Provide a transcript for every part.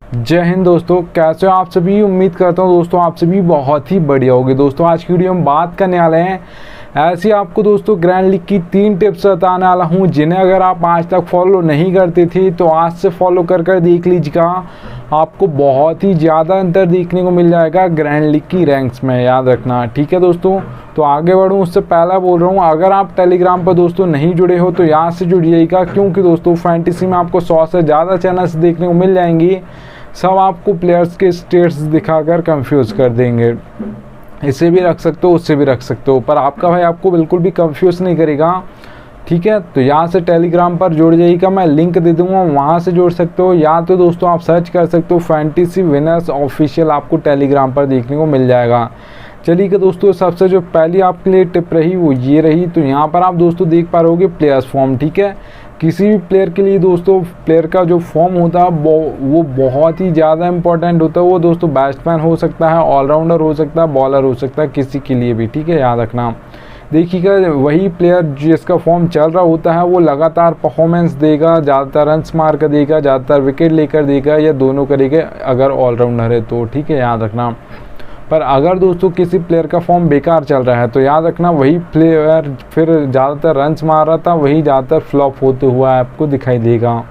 जय हिंद दोस्तों, कैसे हो आप सभी। उम्मीद करता हूँ दोस्तों आप सभी बहुत ही बढ़िया होंगे। दोस्तों आज की वीडियो में बात करने वाले हैं ऐसी आपको दोस्तों ग्रैंड लीग की 3 टिप्स बताने वाला हूँ, जिन्हें अगर आप आज तक फॉलो नहीं करते थे तो आज से फॉलो कर देख लीजिएगा। आपको बहुत ही ज़्यादा अंतर देखने को मिल जाएगा ग्रैंड लीग की रैंक्स में, याद रखना। ठीक है दोस्तों, तो आगे बढ़ूँ उससे पहला बोल रहा हूँ, अगर आप टेलीग्राम पर दोस्तों नहीं जुड़े हो तो यहाँ से जुड़ जाइएगा, क्योंकि दोस्तों फैंटेसी में आपको 100 से ज़्यादा चैनल्स देखने को मिल जाएंगी। सब आपको प्लेयर्स के स्टेट्स दिखाकर कंफ्यूज कर देंगे। इसे भी रख सकते हो, उससे भी रख सकते हो, पर आपका भाई आपको बिल्कुल भी कंफ्यूज नहीं करेगा। ठीक है, तो यहाँ से टेलीग्राम पर जुड़ जाइएगा, मैं लिंक दे दूँगा, वहाँ से जुड़ सकते हो। या तो दोस्तों आप सर्च कर सकते हो फैंटेसी विनर्स ऑफिशियल, आपको टेलीग्राम पर देखने को मिल जाएगा। चलिए दोस्तों, सबसे जो पहली आपके लिए टिप रही वो ये रही। तो यहाँ पर आप दोस्तों देख पा रहे होगे प्लेयर्स फॉर्म। ठीक है, किसी भी प्लेयर के लिए दोस्तों प्लेयर का जो फॉर्म होता है वो बहुत ही ज़्यादा इंपॉर्टेंट होता है। वो दोस्तों बैट्समैन हो सकता है, ऑलराउंडर हो सकता है, बॉलर हो सकता है, किसी के लिए भी। ठीक है, याद रखना। देखिएगा, वही प्लेयर जिसका फॉर्म चल रहा होता है वो लगातार परफॉर्मेंस देगा, ज़्यादातर रन्स मार कर देगा, ज़्यादातर विकेट लेकर देगा, या दोनों करेगा अगर ऑलराउंडर है तो। ठीक है, याद रखना। पर अगर दोस्तों किसी प्लेयर का फॉर्म बेकार चल रहा है तो याद रखना वही प्लेयर फिर ज़्यादातर रन्स मार रहा था, वही ज़्यादातर फ्लॉप होते हुआ आपको दिखाई देगा।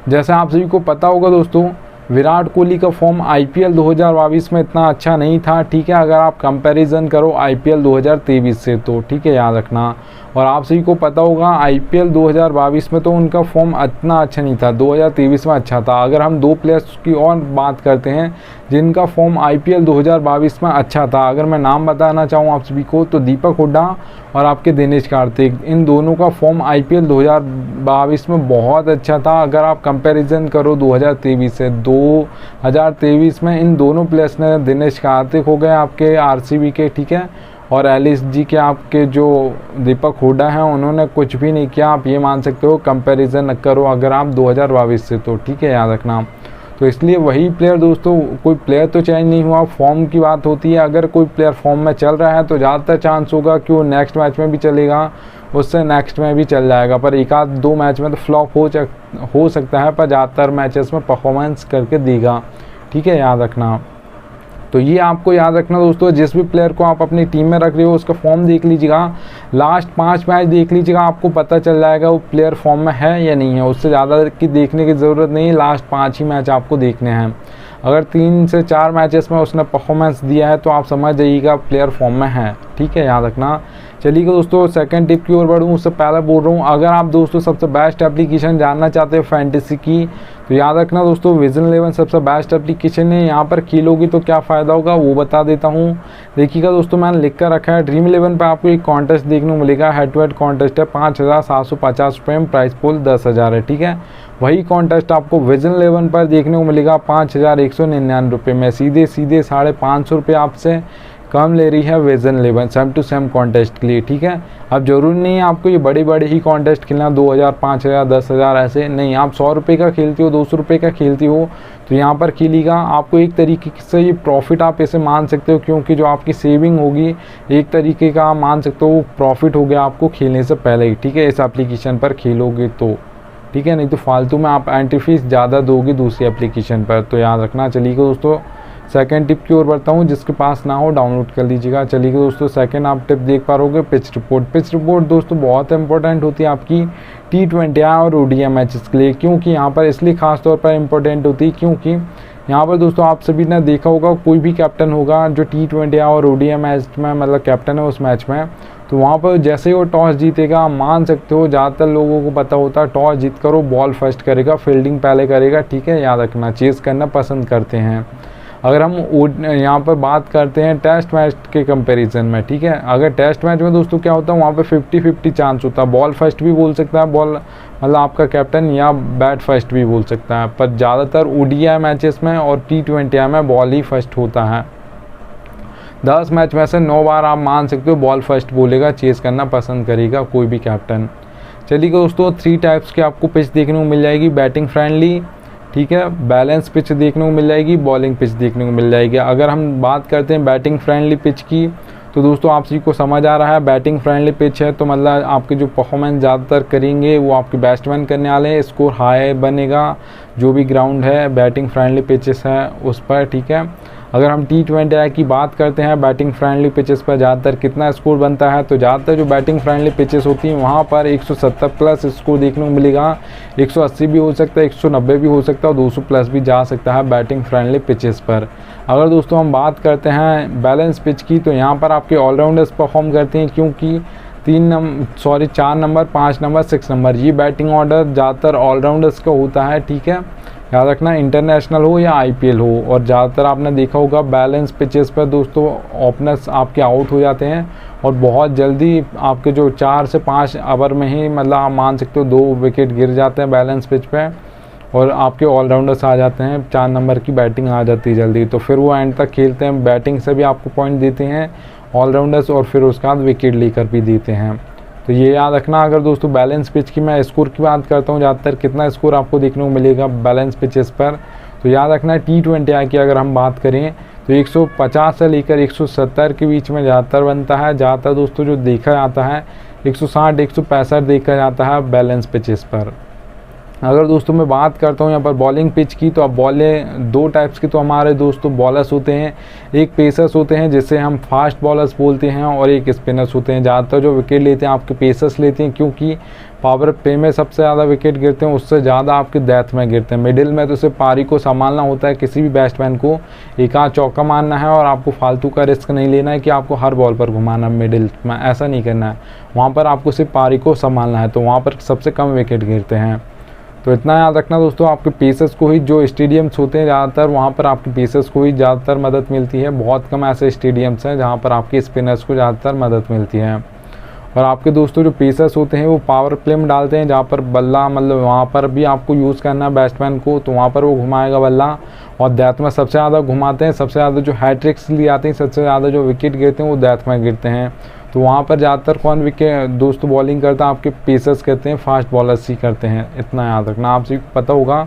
जैसे आप सभी को पता होगा दोस्तों, विराट कोहली का फॉर्म आईपीएल 2022 में इतना अच्छा नहीं था। ठीक है, अगर आप कंपैरिजन करो आईपीएल 2023 से तो। ठीक है, याद रखना। और आप सभी को पता होगा आईपीएल 2022 में तो उनका फॉर्म इतना अच्छा नहीं था, 2023 में अच्छा था। अगर हम 2 प्लेयर्स की और बात करते हैं जिनका फॉर्म आईपीएल 2022 में अच्छा था, अगर मैं नाम बताना चाहूँ आप सभी को तो दीपक हुड्डा और आपके दिनेश कार्तिक, इन दोनों का फॉर्म आईपीएल 2022 में बहुत अच्छा था। अगर आप कंपैरिजन करो 2023 से, 2023 में इन दोनों प्लेयर्स ने, दिनेश कार्तिक हो गए आपके आरसीबी के, ठीक है, और एलएसजी के आपके जो दीपक हुड्डा हैं, उन्होंने कुछ भी नहीं किया। आप ये मान सकते हो कंपैरिजन करो अगर आप 2022 से तो। ठीक है, याद रखना। तो इसलिए वही प्लेयर दोस्तों, कोई प्लेयर तो चेंज नहीं हुआ, फॉर्म की बात होती है। अगर कोई प्लेयर फॉर्म में चल रहा है तो ज़्यादातर चांस होगा कि वो नेक्स्ट मैच में भी चलेगा, उससे नेक्स्ट में भी चल जाएगा। पर एक आध 2 मैच में तो फ्लॉप हो सकता है, पर ज़्यादातर मैचेस में परफॉर्मेंस करके देगा। ठीक है, याद रखना। तो ये आपको याद रखना दोस्तों, जिस भी प्लेयर को आप अपनी टीम में रख रहे हो उसका फॉर्म देख लीजिएगा, लास्ट 5 मैच देख लीजिएगा, आपको पता चल जाएगा वो प्लेयर फॉर्म में है या नहीं है। उससे ज़्यादा की देखने की ज़रूरत नहीं है, लास्ट 5 ही मैच आपको देखने हैं। अगर 3 से 4 मैचेस में उसने परफॉर्मेंस दिया है तो आप समझ जाइएगा प्लेयर फॉर्म में है। ठीक है, याद रखना। चलिए दोस्तों, सेकंड टिप की ओर बढ़ूँ उससे पहले बोल रहा हूँ, अगर आप दोस्तों सबसे बेस्ट एप्लीकेशन जानना चाहते हो फैंटेसी की तो याद रखना दोस्तों विजन 11 सबसे बेस्ट एप्लीकेशन है। यहाँ पर खेलोगी तो क्या फ़ायदा होगा वो बता देता हूँ। देखिएगा दोस्तों, मैंने लिख कर रखा है, ड्रीम 11 पर आपको एक कॉन्टेस्ट देखने को मिलेगा। हेड टू हेड कॉन्टेस्ट है, 5,750 रुपये में, प्राइस पोल 10,000 है। ठीक है, वही कॉन्टेस्ट आपको विजन 11 पर देखने को मिलेगा 5,199 रुपये में। सीधे 550 रुपये आपसे कम ले रही है Vision 11 same to same contest के लिए। ठीक है, अब जरूरी नहीं है आपको ये बड़े ही कॉन्टेस्ट खेलना, 2,000, 5,000, 10,000 ऐसे नहीं। आप 100 रुपये का खेलती हो, 200 रुपये का खेलती हो तो यहाँ पर खेलिएगा। आपको एक तरीके से ये प्रॉफिट आप इसे मान सकते हो, क्योंकि जो आपकी सेविंग होगी एक तरीके का आप मान सकते हो वो प्रॉफिट हो गया आपको खेलने से पहले ही। ठीक है, इस एप्लीकेशन पर खेलोगे तो। ठीक है, नहीं तो फालतू में आप एंट्री फीस ज़्यादा दोगे दूसरी एप्लीकेशन पर, तो याद रखना। चलिए दोस्तों, सेकंड टिप की ओर बढ़ता हूँ, जिसके पास ना हो डाउनलोड कर लीजिएगा। चलिए दोस्तों, सेकंड आप टिप देख पा रहोगे पिच रिपोर्ट। पिच रिपोर्ट दोस्तों बहुत इंपॉर्टेंट होती है आपकी T20 और ODI मैचेस के लिए। क्योंकि यहाँ पर इसलिए खास तौर पर इंपॉर्टेंट होती है क्योंकि यहाँ पर दोस्तों आप सभी ने देखा होगा, कोई भी कैप्टन होगा जो T20 और ODI मैच में मतलब कैप्टन है उस मैच में, तो वहाँ पर जैसे ही वो टॉस जीतेगा, मान सकते हो ज़्यादातर लोगों को पता होता है टॉस जीत कर वो बॉल फर्स्ट करेगा, फील्डिंग पहले करेगा। ठीक है, याद रखना, चेस करना पसंद करते हैं। अगर हम यहाँ पर बात करते हैं टेस्ट मैच के कंपैरिजन में, ठीक है, अगर टेस्ट मैच में दोस्तों क्या होता है, वहाँ पे 50-50 चांस होता है, बॉल फर्स्ट भी बोल सकता है, बॉल मतलब आपका कैप्टन, या बैट फर्स्ट भी बोल सकता है। पर ज़्यादातर ODI मैचेस में और T20 में बॉल ही फर्स्ट होता है। 10 मैच में से 9 बार आप मान सकते हो बॉल फर्स्ट बोलेगा, चेस करना पसंद करेगा कोई भी कैप्टन। चलिए दोस्तों, 3 टाइप्स की आपको पिच देखने को मिल जाएगी। बैटिंग फ्रेंडली, ठीक है, बैलेंस पिच देखने को मिल जाएगी, बॉलिंग पिच देखने को मिल जाएगी। अगर हम बात करते हैं बैटिंग फ्रेंडली पिच की तो दोस्तों आप सभी को समझ आ रहा है, बैटिंग फ्रेंडली पिच है, तो मतलब आपके जो परफॉर्मेंस ज़्यादातर करेंगे वो आपके बैट्समैन करने वाले हैं, स्कोर हाई बनेगा जो भी ग्राउंड है बैटिंग फ्रेंडली पिचेस है उस पर, ठीक है। अगर हम T20I की बात करते हैं बैटिंग फ्रेंडली पिचेस पर ज़्यादातर कितना स्कोर बनता है, तो ज़्यादातर जो बैटिंग फ्रेंडली पिचेस होती हैं वहाँ पर 170 प्लस स्कोर देखने को मिलेगा। 180 भी हो सकता है, 190 भी हो सकता है और 200 प्लस भी जा सकता है बैटिंग फ्रेंडली पिचेस पर। अगर दोस्तों हम बात करते हैं बैलेंस पिच की, तो यहाँ पर आपके ऑलराउंडर्स परफॉर्म करते हैं, क्योंकि 4 नंबर 5 नंबर 6 नंबर ये बैटिंग ऑर्डर ज़्यादातर ऑलराउंडर्स का होता है, ठीक है। याद रखना, इंटरनेशनल हो या IPL हो। और ज़्यादातर आपने देखा होगा बैलेंस पिचेस पर दोस्तों ओपनर्स आपके आउट हो जाते हैं और बहुत जल्दी आपके जो 4 से 5 ओवर में ही मतलब आप मान सकते हो 2 विकेट गिर जाते हैं बैलेंस पिच पे और आपके ऑलराउंडर्स आ जाते हैं, 4 नंबर की बैटिंग आ जाती है जल्दी, तो फिर वो एंड तक खेलते हैं, बैटिंग से भी आपको पॉइंट देते हैं ऑलराउंडर्स और फिर उसके बाद विकेट लेकर भी देते हैं। तो ये याद रखना। अगर दोस्तों बैलेंस पिच की मैं स्कोर की बात करता हूँ, ज़्यादातर कितना स्कोर आपको देखने को मिलेगा बैलेंस पिचेस पर, तो याद रखना T20I की अगर हम बात करें तो 150 से लेकर 170 के बीच में ज़्यादातर बनता है। ज़्यादातर दोस्तों जो देखा जाता है 160 165 देखा जाता है बैलेंस पिचेस पर। अगर दोस्तों मैं बात करता हूँ यहाँ पर बॉलिंग पिच की, तो अब बॉलें 2 टाइप्स की तो हमारे दोस्तों बॉलर्स होते हैं, एक पेसर्स होते हैं जिसे हम फास्ट बॉलर्स बोलते हैं और एक स्पिनर्स होते हैं। ज़्यादातर जो विकेट लेते हैं आपके पेसर्स लेते हैं, क्योंकि पावर प्ले में सबसे ज़्यादा विकेट गिरते हैं, उससे ज़्यादा आपके डेथ में गिरते हैं। मिडिल में तो सिर्फ पारी को संभालना होता है, किसी भी बैट्समैन को एक आध चौका मारना है और आपको फालतू का रिस्क नहीं लेना है कि आपको हर बॉल पर घुमाना मिडिल में, ऐसा नहीं करना है। वहाँ पर आपको सिर्फ पारी को संभालना है, तो वहाँ पर सबसे कम विकेट गिरते हैं। तो इतना याद रखना दोस्तों, आपके पेसर्स को ही जो स्टेडियम्स होते हैं ज़्यादातर वहाँ पर आपके पेसर्स को ही ज़्यादातर मदद मिलती है। बहुत कम ऐसे स्टेडियम्स हैं जहाँ पर आपके स्पिनर्स को ज़्यादातर मदद मिलती है। और आपके दोस्तों जो पेसर्स होते हैं वो पावर प्ले में डालते हैं, जहाँ पर बल्ला मतलब वहाँ पर भी आपको यूज़ करना है बैट्समैन को, तो वहाँ पर वो घुमाएगा बल्ला। और डेथ में सबसे ज़्यादा घुमाते हैं, सबसे ज़्यादा जो हैट्रिक्स लिए आते हैं, सबसे ज़्यादा जो विकेट गिरते हैं वो डेथ में गिरते हैं। तो वहाँ पर ज़्यादातर कौन विकेट दोस्तों बॉलिंग करता है, आपके पेसर्स करते हैं, फास्ट बॉलर्स ही करते हैं। इतना याद रखना। आप सभी को पता होगा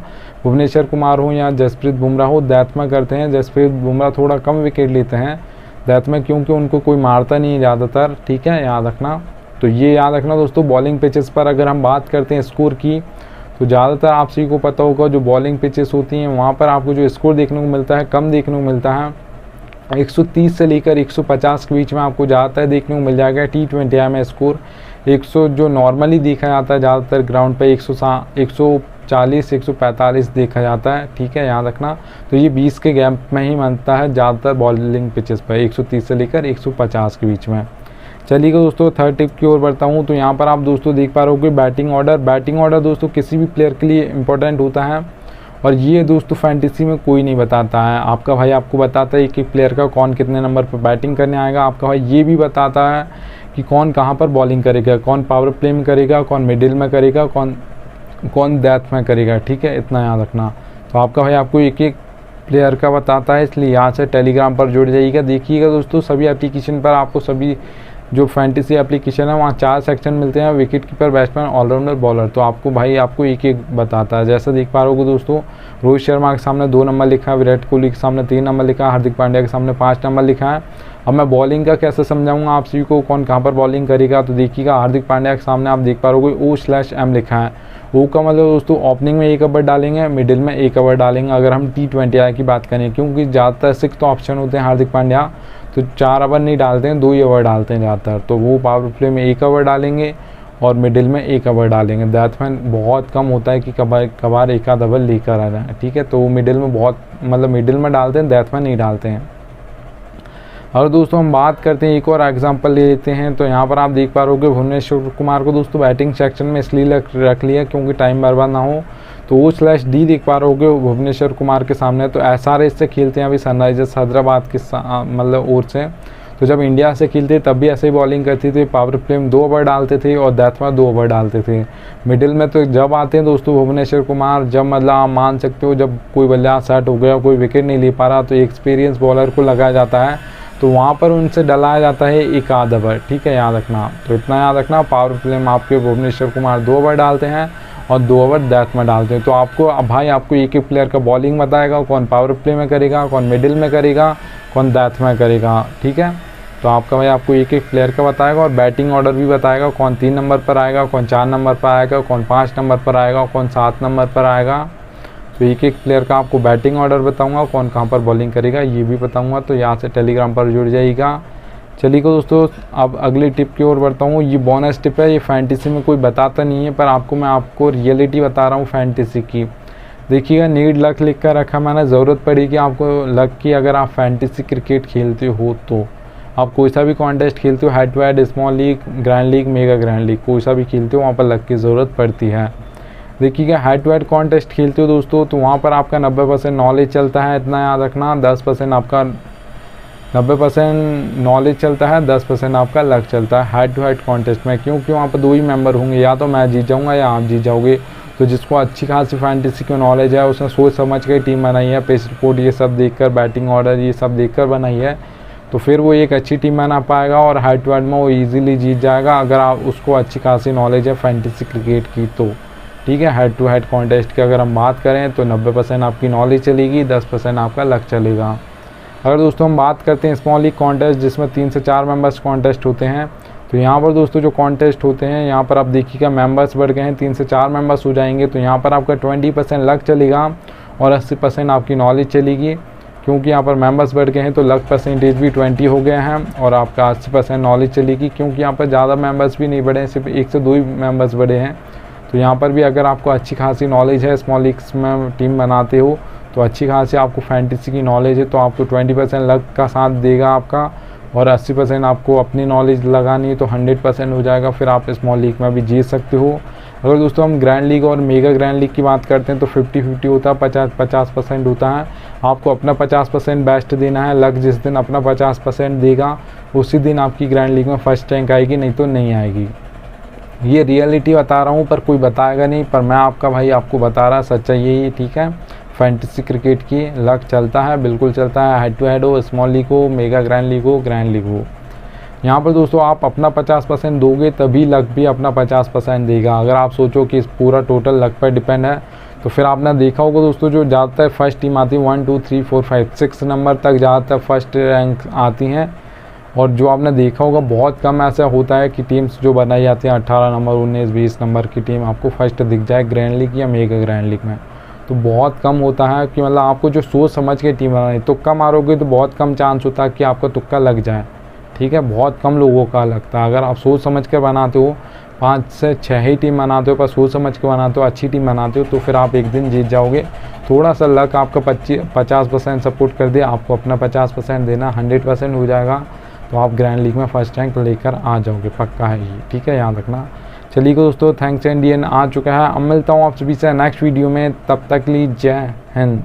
भुवनेश्वर कुमार हो या जसप्रीत बुमराह हो, डेथ में करते हैं। जसप्रीत बुमराह थोड़ा कम विकेट लेते हैं डेथ में, क्योंकि उनको कोई मारता नहीं है ज़्यादातर, ठीक है, याद रखना। तो ये याद रखना दोस्तों। बॉलिंग पिचेस पर अगर हम बात करते हैं स्कोर की, तो ज़्यादातर आप सभी को पता होगा जो बॉलिंग पिचेस होती हैं वहाँ पर आपको जो स्कोर देखने को मिलता है कम देखने को मिलता है। 130 से लेकर 150 के बीच में आपको ज़्यादातर देखने को मिल जाएगा T20I में स्कोर। 100 जो नॉर्मली देखा जाता है ज़्यादातर ग्राउंड पे 140 145 देखा जाता है, ठीक है, याद रखना। तो ये 20 के गैप में ही बनता है ज़्यादातर बॉलिंग पिचेस पर, 130 से लेकर 150 के बीच में। चलिए दोस्तों थर्ड टिप की ओर बढ़ता हूँ। तो यहाँ पर आप दोस्तों देख पा रहे हो कि बैटिंग ऑर्डर दोस्तों किसी भी प्लेयर के लिए इंपॉर्टेंट होता है, और ये दोस्तों फैंटेसी में कोई नहीं बताता है। आपका भाई आपको बताता है कि प्लेयर का कौन कितने नंबर पर बैटिंग करने आएगा। आपका भाई ये भी बताता है कि कौन कहाँ पर बॉलिंग करेगा, कौन पावर प्ले में करेगा, कौन मिडिल में करेगा, कौन डेथ में करेगा, ठीक है, इतना याद रखना। तो आपका भाई आपको एक एक प्लेयर का बताता है, इसलिए यहाँ से टेलीग्राम पर जुड़ जाइएगा। देखिएगा दोस्तों सभी एप्लीकेशन पर आपको सभी जो फैंटेसी एप्लीकेशन है वहाँ 4 सेक्शन मिलते हैं, wicket keeper, batsman, allrounder, bowler. तो आपको भाई आपको एक एक बताता है। जैसा देख पा रहे हो दोस्तों, रोहित शर्मा के सामने 2 नंबर लिखा है, विराट कोहली के सामने 3 नंबर लिखा है, हार्दिक पांड्या के सामने 5 नंबर लिखा है। अब मैं बॉलिंग का कैसे समझाऊंगा आप सभी को, कौन कहाँ पर बॉलिंग करेगा। तो देखिएगा हार्दिक पांड्या के सामने आप देख पा रहे हो O/M लिखा है। O का मतलब दोस्तों ओपनिंग में 1 ओवर डालेंगे, मिडिल में 1 ओवर डालेंगे अगर हम T20I की बात करें, क्योंकि ज़्यादातर 6 ऑप्शन होते हैं हार्दिक पांड्या, तो 4 ओवर नहीं डालते हैं, 2 ही ओवर डालते हैं ज़्यादातर। तो वो पावर प्ले में 1 ओवर डालेंगे और मिडिल में 1 ओवर डालेंगे। बैट्समैन बहुत कम होता है कि कभार एक आध ओवर लेकर आ जाए, ठीक है, तो वो मिडिल में बहुत मतलब मिडिल में डालते हैं, बैट्समैन नहीं डालते हैं। और दोस्तों हम बात करते हैं एक और एग्जांपल ले लेते हैं। तो यहाँ पर आप देख पा रहे हो भुवनेश्वर कुमार को दोस्तों बैटिंग सेक्शन में इसलिए रख लिया क्योंकि टाइम बर्बाद ना हो। तो O/D देख पा रहे हो भुवनेश्वर कुमार के सामने। तो SRH से खेलते हैं अभी सनराइजर्स हैदराबाद के मतलब ओर से। तो जब इंडिया से खेलते तब भी ऐसे ही बॉलिंग करती थी, पावर प्ले में 2 ओवर डालते थे और डेथ में 2 ओवर डालते थे। मिडिल में तो जब आते हैं दोस्तों भुवनेश्वर कुमार, जब मतलब आप मान सकते हो जब कोई बल्लेबाज सेट हो गया, कोई विकेट नहीं ले पा रहा, तो एक्सपीरियंस बॉलर को लगाया जाता है, तो वहाँ पर उनसे डलाया जाता है 1 आध ओवर, ठीक है, याद रखना। तो इतना याद रखना, पावर प्ले में आपके भुवनेश्वर कुमार 2 ओवर डालते हैं और 2 ओवर डेथ में डालते हैं। तो आपको भाई आपको एक एक प्लेयर का बॉलिंग बताएगा, कौन पावर प्ले में करेगा, कौन मिडिल में करेगा, कौन डेथ में करेगा, ठीक है। तो आपका भाई आपको एक एक प्लेयर का बताएगा और बैटिंग ऑर्डर भी बताएगा, कौन 3 नंबर पर आएगा, कौन 4 नंबर पर आएगा, कौन 5 नंबर पर आएगा, कौन 7 नंबर पर आएगा। तो एक एक प्लेयर का आपको बैटिंग ऑर्डर बताऊंगा, कौन कहाँ पर बॉलिंग करेगा ये भी बताऊंगा। तो यहाँ से टेलीग्राम पर जुड़ जाइएगा। चलिए दोस्तों अब अगली टिप की ओर बढ़ता हूँ। ये बोनस टिप है, ये फैंटेसी में कोई बताता नहीं है, पर मैं आपको रियलिटी बता रहा हूँ फैंटेसी की। देखिएगा, नीड लक लिख कर रखा मैंने, ज़रूरत पड़ेगी आपको लक की अगर आप फैंटेसी क्रिकेट खेलते हो तो। आप कोई सा भी कॉन्टेस्ट खेलते हो, head to head, small league, grand league, mega grand league, कोई सा भी खेलते हो वहाँ पर लक की ज़रूरत पड़ती है। देखिएगा, हेड टू हेड कॉन्टेस्ट खेलते हो दोस्तों तो वहाँ पर आपका 90% नॉलेज चलता है, इतना याद रखना। 10% आपका 90% नॉलेज चलता है, 10% आपका लक चलता है हेड टू हेड कॉन्टेस्ट में। क्योंकि वहाँ पर 2 ही मेंबर होंगे, या तो मैं जीत जाऊँगा या आप जीत जाओगे। तो जिसको अच्छी खासी फैंटेसी की नॉलेज है, उसने सोच समझ के टीम बनाई है, पेस रिपोर्ट ये सब देखकर, बैटिंग ऑर्डर ये सब देखकर बनाई है, तो फिर वो एक अच्छी टीम बना पाएगा और हेड टू हेड में वो ईजिली जीत जाएगा अगर आप उसको अच्छी खासी नॉलेज है फैंटेसी क्रिकेट की तो। ठीक है, हेड टू हेड कॉन्टेस्ट की अगर हम बात करें तो 90% आपकी नॉलेज चलेगी, 10% आपका लक चलेगा। अगर दोस्तों हम बात करते हैं स्मॉल लीग कॉन्टेस्ट जिसमें 3 से 4 मेंबर्स कॉन्टेस्ट होते हैं, तो यहाँ पर दोस्तों जो कॉन्टेस्ट होते हैं यहाँ पर आप देखिएगा मेंबर्स बढ़ गए हैं, 3 से 4 मेंबर्स हो जाएंगे। तो यहाँ पर आपका 20% लक चलेगा और 80% आपकी नॉलेज चलेगी। क्योंकि यहाँ पर मेंबर्स बढ़ गए हैं तो लक परसेंटेज भी 20 हो गए हैं और आपका 80% नॉलेज चलेगी। क्योंकि यहाँ पर ज़्यादा मेंबर्स भी नहीं बढ़े हैं, सिर्फ 1 से 2 ही मेंबर्स बढ़े हैं। तो यहाँ पर भी अगर आपको अच्छी खासी नॉलेज है, स्मॉल लीग्स में टीम बनाते हो तो अच्छी खासी आपको फैंटेसी की नॉलेज है, तो आपको 20% लक का साथ देगा आपका और 80% आपको अपनी नॉलेज लगानी है तो 100% हो जाएगा। फिर आप स्मॉल लीग में भी जीत सकते हो। अगर दोस्तों हम ग्रैंड लीग और मेगा ग्रैंड लीग की बात करते हैं तो 50-50 होता है, 50% होता है। आपको अपना 50% बेस्ट देना है। लक जिस दिन अपना 50% देगा उसी दिन आपकी ग्रैंड लीग में फर्स्ट रैंक आएगी, नहीं तो नहीं आएगी। ये रियलिटी बता रहा हूँ पर कोई बताएगा नहीं, पर मैं आपका भाई आपको बता रहा, सच्चाई यही, ठीक है। फैंटेसी क्रिकेट की लक चलता है, बिल्कुल चलता है, हेड टू हेड हो, स्मॉल लीग हो, मेगा ग्रैंड लीग हो, ग्रैंड लीग हो। यहाँ पर दोस्तों आप अपना 50% दोगे तभी लक भी अपना 50% देगा। अगर आप सोचो कि इस पूरा टोटल लक पर डिपेंड है तो फिर आपने देखा होगा दोस्तों जो ज़्यादातर फर्स्ट टीम आती है 1 2 3 4 5 6 नंबर तक ज़्यादातर फर्स्ट रैंक आती हैं। और जो आपने देखा होगा बहुत कम ऐसा होता है कि टीम्स जो बनाई जाती हैं 18 नंबर 19 20 नंबर की टीम आपको फर्स्ट दिख जाए ग्रैंड लीग या मेगा ग्रैंड लीग में। तो बहुत कम होता है कि मतलब आपको जो सोच समझ के टीम बनानी, तुक्का मारोगे तो बहुत कम चांस होता है कि आपका तुक्का लग जाए। ठीक है, बहुत कम लोगों का लगता है। अगर आप सोच समझ कर बनाते हो, 5 से 6 ही टीम बनाते हो पर सोच समझ के बनाते हो, अच्छी टीम बनाते हो, तो फिर आप एक दिन जीत जाओगे। थोड़ा सा लक आपका 50% सपोर्ट कर दे, आपको अपना 50% देना, 100% हो जाएगा तो आप ग्रैंड लीग में फर्स्ट रैंक लेकर आ जाओगे, पक्का है ये। ठीक है, याद रखना। चलिए दोस्तों, थैंक्स इंडियन आ चुका है। अब मिलता हूँ आप सभी से नेक्स्ट वीडियो में, तब तक ली जय हिंद।